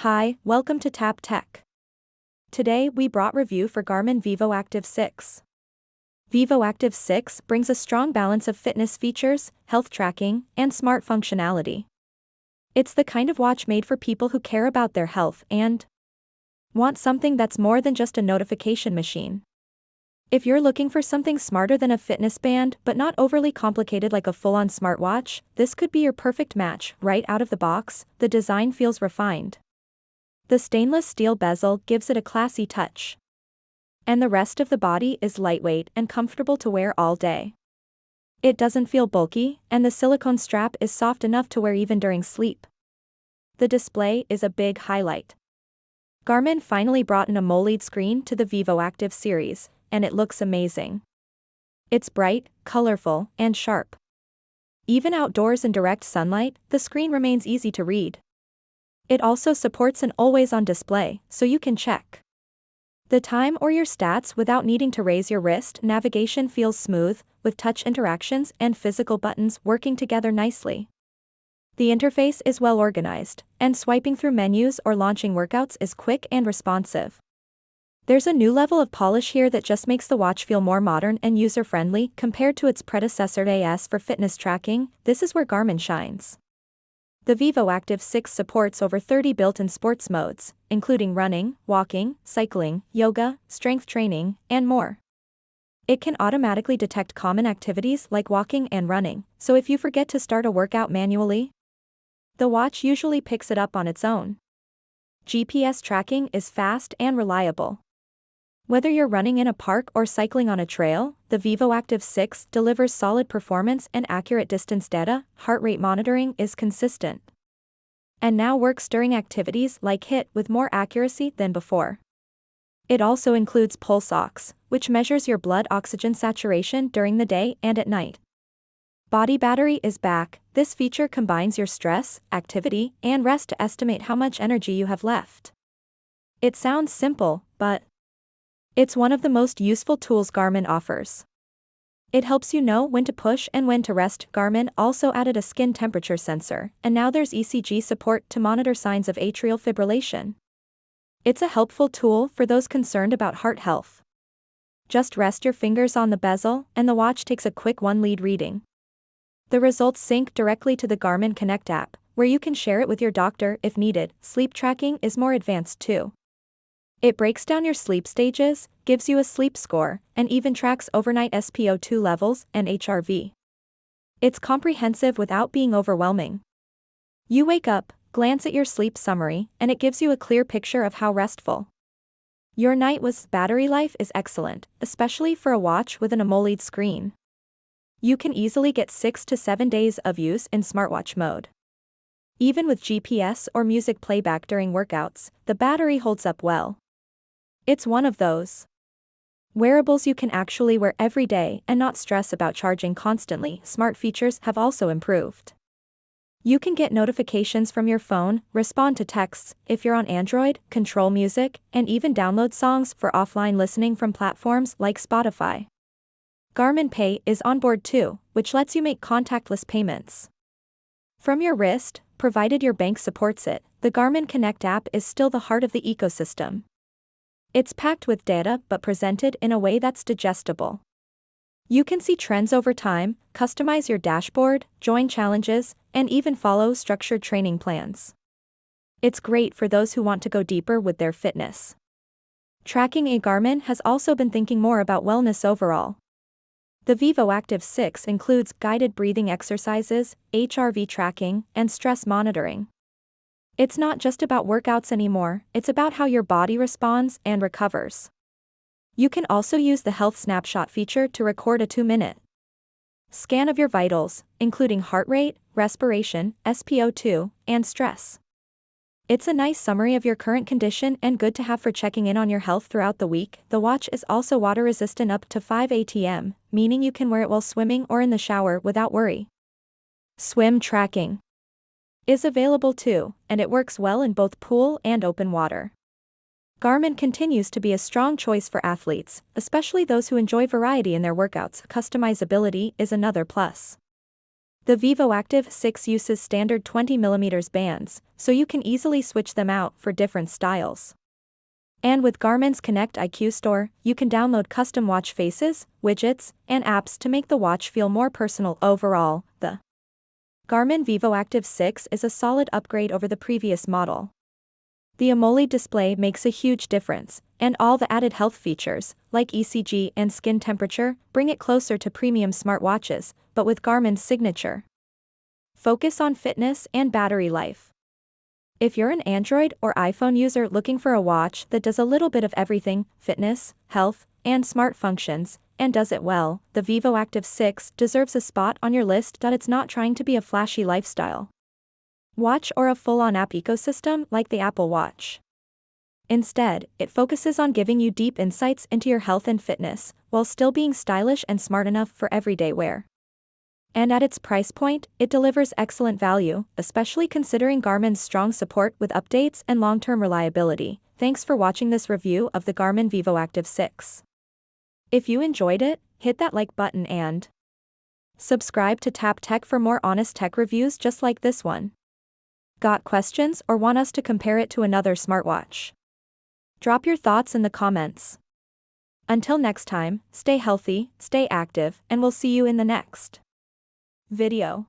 Hi, welcome to Tap Tech. Today we brought review for Garmin VIVOACTIVE 6. VIVOACTIVE 6 brings a strong balance of fitness features, health tracking, and smart functionality. It's the kind of watch made for people who care about their health and want something that's more than just a notification machine. If you're looking for something smarter than a fitness band but not overly complicated like a full-on smartwatch, this could be your perfect match. Right out of the box, the design feels refined. The stainless steel bezel gives it a classy touch. And the rest of the body is lightweight and comfortable to wear all day. It doesn't feel bulky, and the silicone strap is soft enough to wear even during sleep. The display is a big highlight. Garmin finally brought an AMOLED screen to the VIVOACTIVE series, and it looks amazing. It's bright, colorful, and sharp. Even outdoors in direct sunlight, the screen remains easy to read. It also supports an always-on display, so you can check the time or your stats without needing to raise your wrist. Navigation feels smooth, with touch interactions and physical buttons working together nicely. The interface is well organized, and swiping through menus or launching workouts is quick and responsive. There's a new level of polish here that just makes the watch feel more modern and user-friendly compared to its predecessor. As for fitness tracking, this is where Garmin shines. The VIVOACTIVE 6 supports over 30 built-in sports modes, including running, walking, cycling, yoga, strength training, and more. It can automatically detect common activities like walking and running, so if you forget to start a workout manually, the watch usually picks it up on its own. GPS tracking is fast and reliable. Whether you're running in a park or cycling on a trail, the VIVOACTIVE 6 delivers solid performance and accurate distance data. Heart rate monitoring is consistent and now works during activities like HIIT with more accuracy than before. It also includes pulse ox, which measures your blood oxygen saturation during the day and at night. Body battery is back. This feature combines your stress, activity, and rest to estimate how much energy you have left. It sounds simple, but it's one of the most useful tools Garmin offers. It helps you know when to push and when to rest. Garmin also added a skin temperature sensor, and now there's ECG support to monitor signs of atrial fibrillation. It's a helpful tool for those concerned about heart health. Just rest your fingers on the bezel, and the watch takes a quick one-lead reading. The results sync directly to the Garmin Connect app, where you can share it with your doctor if needed. Sleep tracking is more advanced too. It breaks down your sleep stages, gives you a sleep score, and even tracks overnight SpO2 levels and HRV. It's comprehensive without being overwhelming. You wake up, glance at your sleep summary, and it gives you a clear picture of how restful your night was. Battery life is excellent, especially for a watch with an AMOLED screen. You can easily get 6 to 7 days of use in smartwatch mode. Even with GPS or music playback during workouts, the battery holds up well. It's one of those wearables you can actually wear every day and not stress about charging constantly. Smart features have also improved. You can get notifications from your phone, respond to texts if you're on Android, control music, and even download songs for offline listening from platforms like Spotify. Garmin Pay is on board too, which lets you make contactless payments from your wrist, provided your bank supports it. The Garmin Connect app is still the heart of the ecosystem. It's packed with data but presented in a way that's digestible. You can see trends over time, customize your dashboard, join challenges, and even follow structured training plans. It's great for those who want to go deeper with their fitness tracking. Garmin has also been thinking more about wellness overall. The VIVOACTIVE 6 includes guided breathing exercises, HRV tracking, and stress monitoring. It's not just about workouts anymore, it's about how your body responds and recovers. You can also use the Health Snapshot feature to record a 2-minute scan of your vitals, including heart rate, respiration, SpO2, and stress. It's a nice summary of your current condition and good to have for checking in on your health throughout the week. The watch is also water resistant up to 5 atm, meaning you can wear it while swimming or in the shower without worry. Swim tracking is available too, and it works well in both pool and open water. Garmin continues to be a strong choice for athletes, especially those who enjoy variety in their workouts. Customizability is another plus. The VIVOACTIVE 6 uses standard 20mm bands, so you can easily switch them out for different styles. And with Garmin's Connect IQ store, you can download custom watch faces, widgets, and apps to make the watch feel more personal. Overall, the Garmin VIVOACTIVE 6 is a solid upgrade over the previous model. The AMOLED display makes a huge difference, and all the added health features, like ECG and skin temperature, bring it closer to premium smartwatches, but with Garmin's signature focus on fitness and battery life. If you're an Android or iPhone user looking for a watch that does a little bit of everything, fitness, health, and smart functions, and does it well, the VIVOACTIVE 6 deserves a spot on your list. It's not trying to be a flashy lifestyle watch or a full-on app ecosystem like the Apple Watch. Instead, it focuses on giving you deep insights into your health and fitness, while still being stylish and smart enough for everyday wear. And at its price point, it delivers excellent value, especially considering Garmin's strong support with updates and long-term reliability. Thanks for watching this review of the Garmin VIVOACTIVE 6. If you enjoyed it, hit that like button and subscribe to Tap Tech for more honest tech reviews just like this one. Got questions or want us to compare it to another smartwatch? Drop your thoughts in the comments. Until next time, stay healthy, stay active, and we'll see you in the next video.